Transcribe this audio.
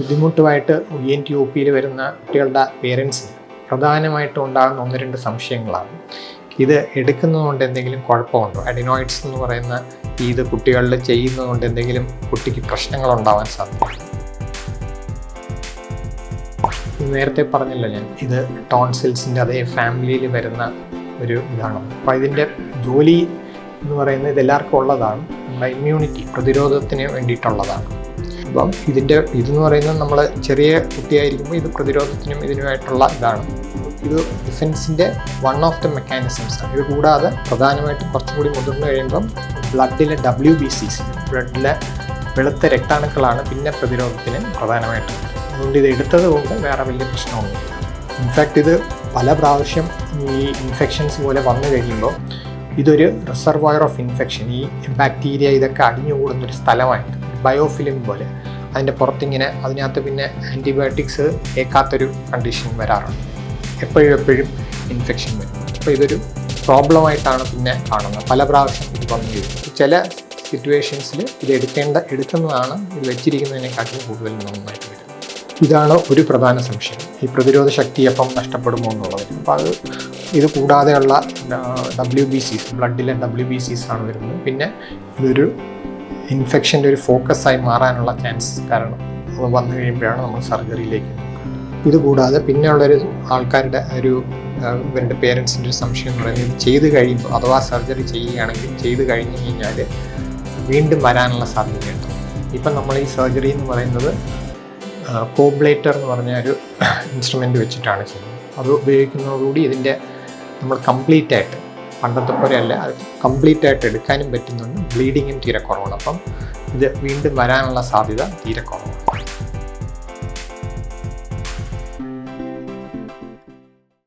ബുദ്ധിമുട്ടുമായിട്ട് ENT-OP വരുന്ന കുട്ടികളുടെ പേരൻസിന് പ്രധാനമായിട്ടും ഉണ്ടാകുന്ന 1-2 സംശയങ്ങളാണ്. ഇത് എടുക്കുന്നതുകൊണ്ട് എന്തെങ്കിലും കുഴപ്പമുണ്ടോ? അഡിനോയിഡ്സ് എന്ന് പറയുന്ന ഇത് കുട്ടികളിൽ ചെയ്യുന്നതുകൊണ്ട് എന്തെങ്കിലും കുട്ടിക്ക് പ്രശ്നങ്ങൾ ഉണ്ടാവാൻ സാധ്യതയുണ്ട്. നേരത്തെ പറഞ്ഞല്ലോ ഞാൻ, ഇത് ടോൺസിൽസിൻ്റെ അതേ ഫാമിലിയിൽ വരുന്ന ഒരു ഇതാണ്. അപ്പോൾ ഇതിൻ്റെ ജോലി എന്ന് പറയുന്നത് ഇതെല്ലാവർക്കും ഉള്ളതാണ്. നമ്മുടെ ഇമ്മ്യൂണിറ്റി, പ്രതിരോധത്തിന് വേണ്ടിയിട്ടുള്ളതാണ്. അപ്പം ഇതെന്ന് പറയുന്നത് നമ്മൾ ചെറിയ കുട്ടിയായിരിക്കുമ്പോൾ ഇത് പ്രതിരോധത്തിനും ഇതിനുമായിട്ടുള്ള ഇതാണ്. ഇത് ഡിഫൻസിൻ്റെ വൺ ഓഫ് ദ മെക്കാനിസംസ് ആണ്. ഇത് കൂടാതെ പ്രധാനമായിട്ടും കുറച്ചും കൂടി മുതിർന്നു കഴിയുമ്പം ബ്ലഡിലെ WBCs, ബ്ലഡിലെ വെളുത്ത രക്താണുക്കളാണ് പിന്നെ പ്രതിരോധത്തിന് പ്രധാനമായിട്ടും. അതുകൊണ്ട് ഇത് എടുത്തത് കൊണ്ട് വേറെ വലിയ പ്രശ്നമൊന്നുമില്ല. ഇൻഫാക്റ്റ് ഇത് പല പ്രാവശ്യം ഈ ഇൻഫെക്ഷൻസ് പോലെ വന്നു കഴിയുമ്പോൾ ഇതൊരു റിസർവോയർ ഓഫ് ഇൻഫെക്ഷൻ, ഈ ബാക്ടീരിയ ഇതൊക്കെ അടിഞ്ഞുകൂടുന്നൊരു സ്ഥലമായിട്ട് ബയോഫിലിം പോലെ അതിൻ്റെ പുറത്തിങ്ങനെ അതിനകത്ത് പിന്നെ ആൻറ്റിബയോട്ടിക്സ് ഏൽക്കാത്തൊരു കണ്ടീഷൻ വരാറുണ്ട്. എപ്പോഴും ഇൻഫെക്ഷൻ വരും. അപ്പോൾ ഇതൊരു പ്രോബ്ലമായിട്ടാണ് പിന്നെ കാണുന്നത്. പല പ്രാവശ്യം ഇത് വന്നു കഴിയും. ചില സിറ്റുവേഷൻസിൽ ഇത് എടുക്കുന്നതാണ് ഇത് വെച്ചിരിക്കുന്നതിനെക്കാട്ടിലും കൂടുതൽ നന്നായിട്ട് വരും. ഇതാണ് ഒരു പ്രധാന സംശയം, ഈ പ്രതിരോധ ശക്തി അപ്പം നഷ്ടപ്പെടുമോ എന്നുള്ളത്. അപ്പോൾ ഇത് കൂടാതെയുള്ള WBCs, ബ്ലഡിലെ WBCs ആണ് വരുന്നത്. പിന്നെ ഇതൊരു ഇൻഫെക്ഷൻ്റെ ഒരു ഫോക്കസായി മാറാനുള്ള ചാൻസസ് കാരണം അത് വന്നു കഴിയുമ്പോഴാണ് നമ്മൾ സർജറിയിലേക്ക്. ഇത് കൂടാതെ പിന്നെയുള്ളൊരു ആൾക്കാരുടെ ഇവരുടെ പേരൻസിൻ്റെ ഒരു സംശയം എന്ന് പറയുന്നത്, ഇത് ചെയ്ത് കഴിയുമ്പോൾ അഥവാ സർജറി ചെയ്യുകയാണെങ്കിൽ ചെയ്ത് കഴിഞ്ഞ് കഴിഞ്ഞാൽ വീണ്ടും വരാനുള്ള സാധ്യതയുണ്ട്. ഇപ്പം നമ്മൾ ഈ സർജറി എന്ന് പറയുന്നത് കോബ്ലേറ്റർ എന്ന് പറഞ്ഞ ഒരു ഇൻസ്ട്രുമെൻ്റ് വെച്ചിട്ടാണ് ചെയ്യുന്നത്. അത് ഉപയോഗിക്കുന്നതോടുകൂടി ഇതിൻ്റെ നമ്മൾ കംപ്ലീറ്റ് ആയിട്ട്, പണ്ടത്തെ പോലെയല്ല, അത് കംപ്ലീറ്റ് ആയിട്ട് എടുക്കാനും പറ്റുന്നുണ്ട്. ബ്ലീഡിങ്ങും തീരെ കുറവാണ്. അപ്പം ഇത് വീണ്ടും വരാനുള്ള സാധ്യത തീരെ കുറവാണ്.